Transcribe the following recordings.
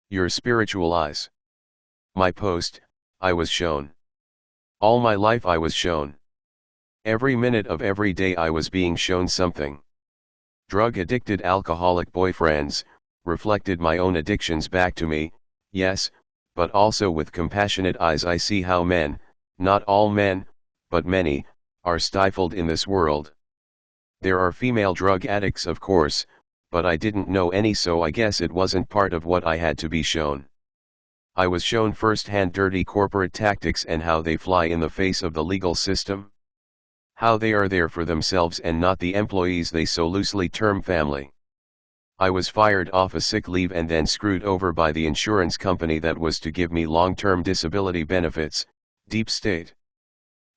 Your spiritual eyes. My post, I was shown. All my life I was shown. Every minute of every day I was being shown something. Drug-addicted alcoholic boyfriends, reflected my own addictions back to me, yes, but also with compassionate eyes I see how men, not all men, but many, are stifled in this world. There are female drug addicts of course, but I didn't know any, so I guess it wasn't part of what I had to be shown. I was shown firsthand dirty corporate tactics and how they fly in the face of the legal system. How they are there for themselves and not the employees they so loosely term family. I was fired off a sick leave and then screwed over by the insurance company that was to give me long-term disability benefits, deep state.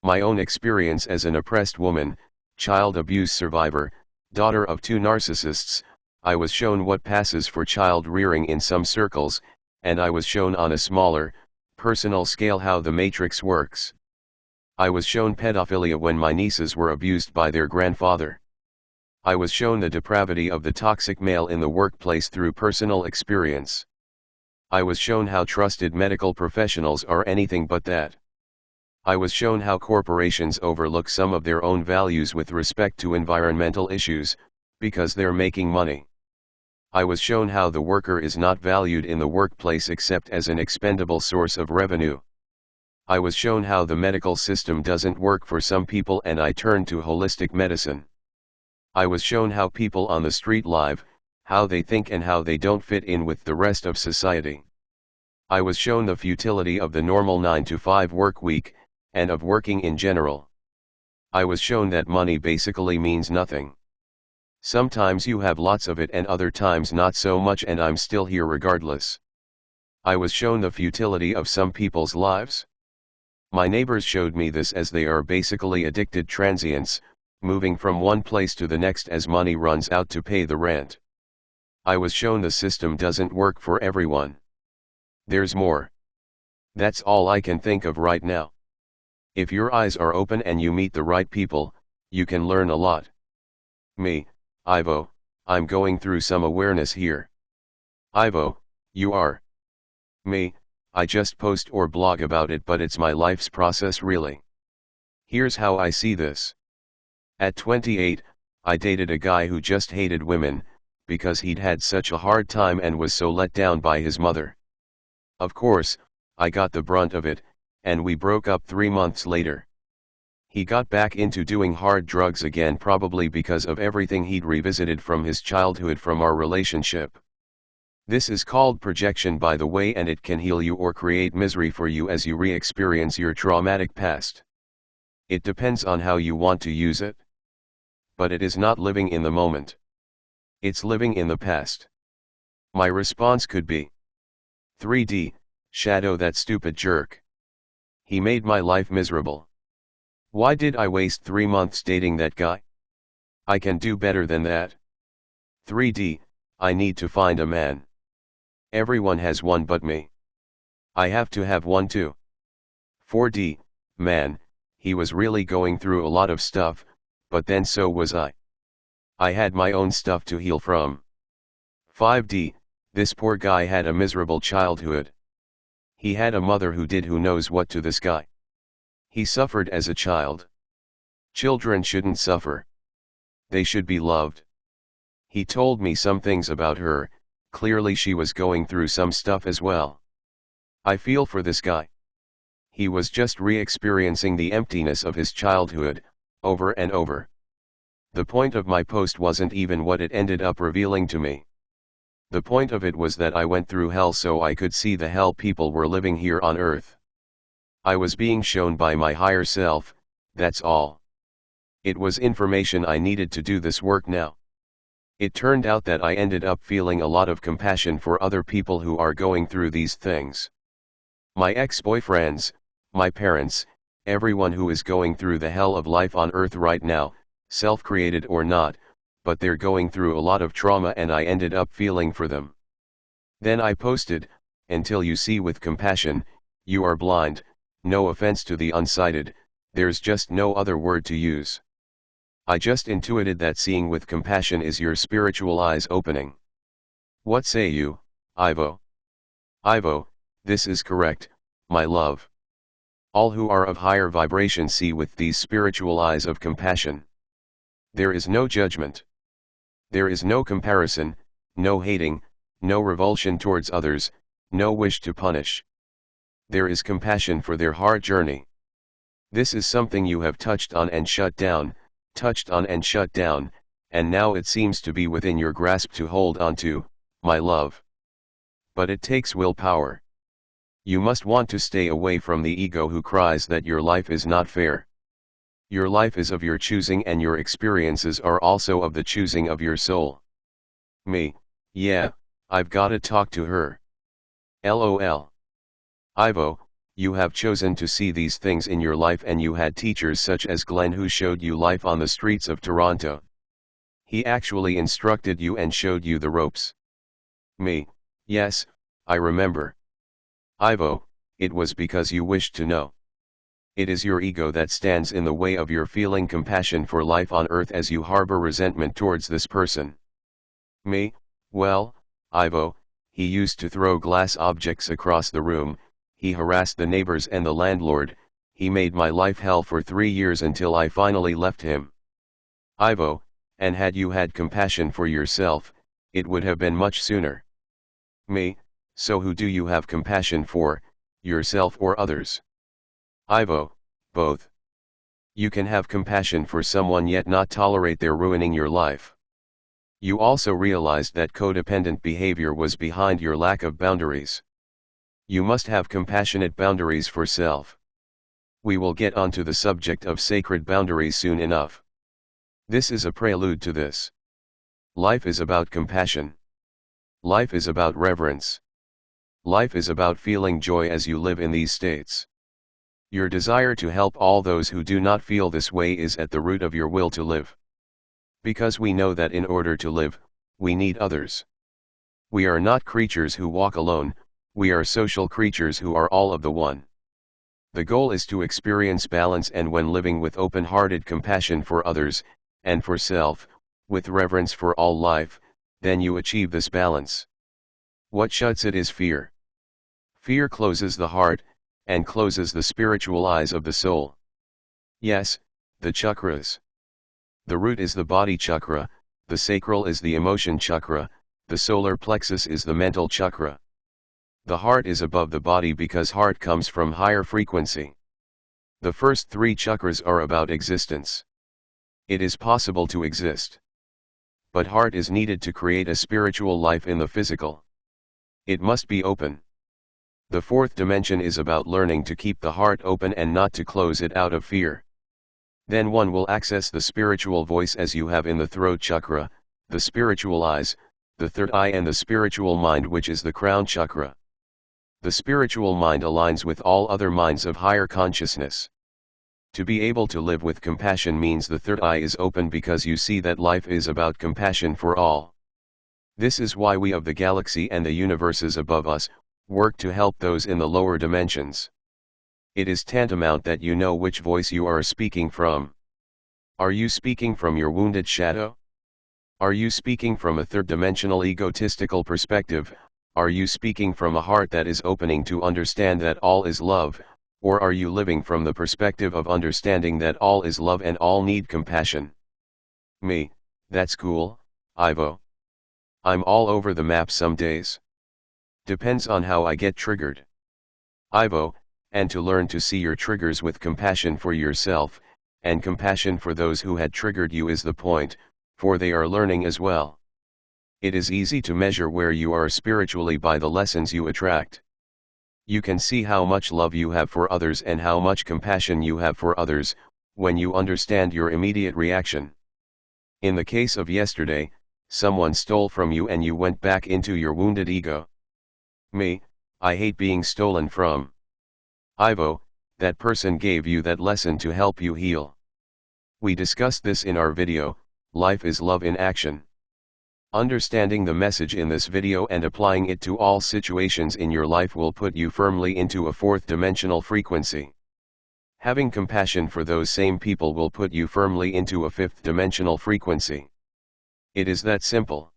My own experience as an oppressed woman, child abuse survivor, daughter of 2 narcissists, I was shown what passes for child rearing in some circles, and I was shown on a smaller, personal scale how the matrix works. I was shown pedophilia when my nieces were abused by their grandfather. I was shown the depravity of the toxic male in the workplace through personal experience. I was shown how trusted medical professionals are anything but that. I was shown how corporations overlook some of their own values with respect to environmental issues, because they're making money. I was shown how the worker is not valued in the workplace except as an expendable source of revenue. I was shown how the medical system doesn't work for some people and I turned to holistic medicine. I was shown how people on the street live, how they think and how they don't fit in with the rest of society. I was shown the futility of the normal 9-to-5 work week, and of working in general. I was shown that money basically means nothing. Sometimes you have lots of it and other times not so much, and I'm still here regardless. I was shown the futility of some people's lives. My neighbors showed me this as they are basically addicted transients, moving from one place to the next as money runs out to pay the rent. I was shown the system doesn't work for everyone. There's more. That's all I can think of right now. If your eyes are open and you meet the right people, you can learn a lot. Me, Ivo, I'm going through some awareness here. Ivo, you are. Me, I just post or blog about it, but it's my life's process really. Here's how I see this. At 28, I dated a guy who just hated women, because he'd had such a hard time and was so let down by his mother. Of course, I got the brunt of it, and we broke up 3 months later. He got back into doing hard drugs again, probably because of everything he'd revisited from his childhood from our relationship. This is called projection, by the way, and it can heal you or create misery for you as you re-experience your traumatic past. It depends on how you want to use it. But it is not living in the moment. It's living in the past. My response could be 3D, shadow that stupid jerk. He made my life miserable. Why did I waste 3 months dating that guy? I can do better than that. 3D, I need to find a man. Everyone has one but me. I have to have one too. 4D, man, he was really going through a lot of stuff, but then so was I. I had my own stuff to heal from. 5D, this poor guy had a miserable childhood. He had a mother who did who knows what to this guy. He suffered as a child. Children shouldn't suffer. They should be loved. He told me some things about her, clearly she was going through some stuff as well. I feel for this guy. He was just re-experiencing the emptiness of his childhood, over and over. The point of my post wasn't even what it ended up revealing to me. The point of it was that I went through hell so I could see the hell people were living here on earth. I was being shown by my higher self, that's all. It was information I needed to do this work now. It turned out that I ended up feeling a lot of compassion for other people who are going through these things. My ex-boyfriends, my parents, everyone who is going through the hell of life on earth right now, self-created or not, but they're going through a lot of trauma and I ended up feeling for them. Then I posted, until you see with compassion, you are blind. No offense to the unsighted, there's just no other word to use. I just intuited that seeing with compassion is your spiritual eyes opening. What say you, Ivo? Ivo, this is correct, my love. All who are of higher vibration see with these spiritual eyes of compassion. There is no judgment. There is no comparison, no hating, no revulsion towards others, no wish to punish. There is compassion for their heart journey. This is something you have touched on and shut down, and now it seems to be within your grasp to hold on to, my love. But it takes willpower. You must want to stay away from the ego who cries that your life is not fair. Your life is of your choosing and your experiences are also of the choosing of your soul. Me, yeah, I've gotta talk to her. LOL. Ivo, you have chosen to see these things in your life and you had teachers such as Glenn who showed you life on the streets of Toronto. He actually instructed you and showed you the ropes. Me, yes, I remember. Ivo, it was because you wished to know. It is your ego that stands in the way of your feeling compassion for life on earth as you harbor resentment towards this person. Me, well, Ivo, he used to throw glass objects across the room, he harassed the neighbors and the landlord, he made my life hell for 3 years until I finally left him. Ivo, and had you had compassion for yourself, it would have been much sooner. Me, so who do you have compassion for, yourself or others? Ivo, both. You can have compassion for someone yet not tolerate their ruining your life. You also realized that codependent behavior was behind your lack of boundaries. You must have compassionate boundaries for self. We will get onto the subject of sacred boundaries soon enough. This is a prelude to this. Life is about compassion. Life is about reverence. Life is about feeling joy as you live in these states. Your desire to help all those who do not feel this way is at the root of your will to live. Because we know that in order to live, we need others. We are not creatures who walk alone, we are social creatures who are all of the one. The goal is to experience balance, and when living with open-hearted compassion for others, and for self, with reverence for all life, then you achieve this balance. What shuts it is fear. Fear closes the heart, and closes the spiritual eyes of the soul. Yes, the chakras. The root is the body chakra, the sacral is the emotion chakra, the solar plexus is the mental chakra. The heart is above the body because heart comes from higher frequency. The first 3 chakras are about existence. It is possible to exist. But heart is needed to create a spiritual life in the physical. It must be open. The 4th dimension is about learning to keep the heart open and not to close it out of fear. Then one will access the spiritual voice as you have in the throat chakra, the spiritual eyes, the third eye, and the spiritual mind, which is the crown chakra. The spiritual mind aligns with all other minds of higher consciousness. To be able to live with compassion means the third eye is open because you see that life is about compassion for all. This is why we of the galaxy and the universes above us work to help those in the lower dimensions. It is tantamount that you know which voice you are speaking from. Are you speaking from your wounded shadow? Are you speaking from a third-dimensional egotistical perspective? Are you speaking from a heart that is opening to understand that all is love, or are you living from the perspective of understanding that all is love and all need compassion? Me, that's cool, Ivo. I'm all over the map some days. Depends on how I get triggered. Ivo, and to learn to see your triggers with compassion for yourself, and compassion for those who had triggered you is the point, for they are learning as well. It is easy to measure where you are spiritually by the lessons you attract. You can see how much love you have for others and how much compassion you have for others, when you understand your immediate reaction. In the case of yesterday, someone stole from you and you went back into your wounded ego. Me, I hate being stolen from. Ivo, that person gave you that lesson to help you heal. We discussed this in our video, Life is Love in Action. Understanding the message in this video and applying it to all situations in your life will put you firmly into a 4th dimensional frequency. Having compassion for those same people will put you firmly into a 5th dimensional frequency. It is that simple.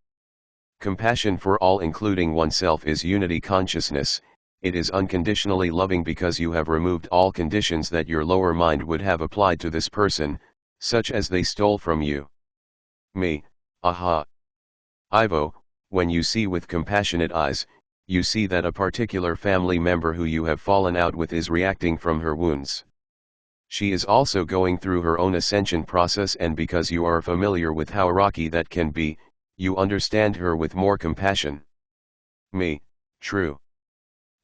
Compassion for all including oneself is unity consciousness. It is unconditionally loving because you have removed all conditions that your lower mind would have applied to this person, such as they stole from you. Me, aha. Ivo, when you see with compassionate eyes, you see that a particular family member who you have fallen out with is reacting from her wounds. She is also going through her own ascension process, and because you are familiar with how rocky that can be, you understand her with more compassion. Me, true.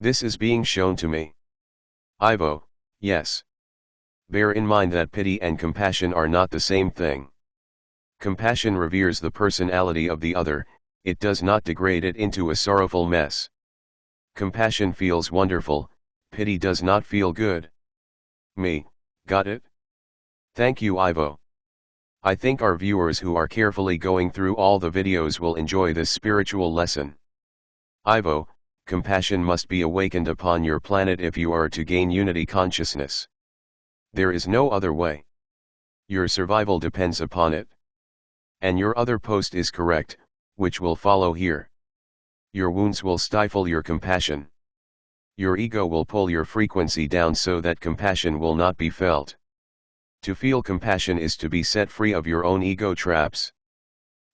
This is being shown to me. Ivo, yes. Bear in mind that pity and compassion are not the same thing. Compassion reveres the personality of the other, it does not degrade it into a sorrowful mess. Compassion feels wonderful, pity does not feel good. Me, got it? Thank you, Ivo. I think our viewers who are carefully going through all the videos will enjoy this spiritual lesson. Ivo, compassion must be awakened upon your planet if you are to gain unity consciousness. There is no other way. Your survival depends upon it. And your other post is correct, which will follow here. Your wounds will stifle your compassion. Your ego will pull your frequency down so that compassion will not be felt. To feel compassion is to be set free of your own ego traps.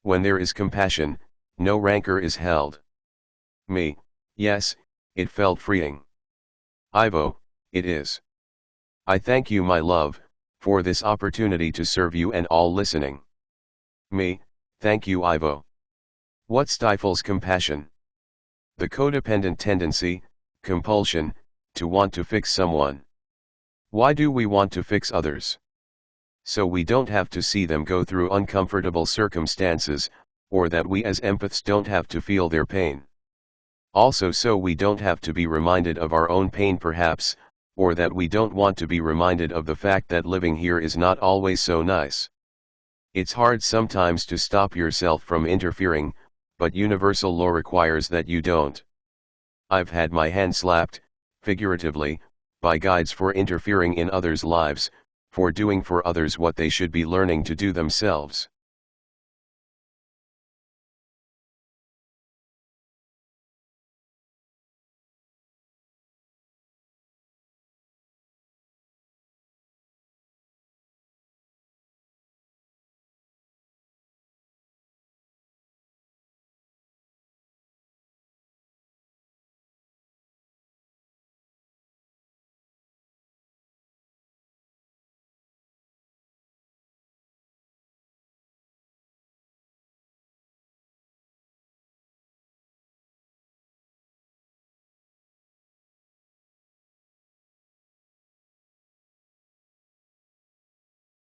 When there is compassion, no rancor is held. Me, yes, it felt freeing. Ivo, it is. I thank you, my love, for this opportunity to serve you and all listening. Me, thank you, Ivo. What stifles compassion? The codependent tendency, compulsion, to want to fix someone. Why do we want to fix others? So we don't have to see them go through uncomfortable circumstances, or that we as empaths don't have to feel their pain. Also so we don't have to be reminded of our own pain perhaps, or that we don't want to be reminded of the fact that living here is not always so nice. It's hard sometimes to stop yourself from interfering, but universal law requires that you don't. I've had my hand slapped, figuratively, by guides for interfering in others' lives, for doing for others what they should be learning to do themselves.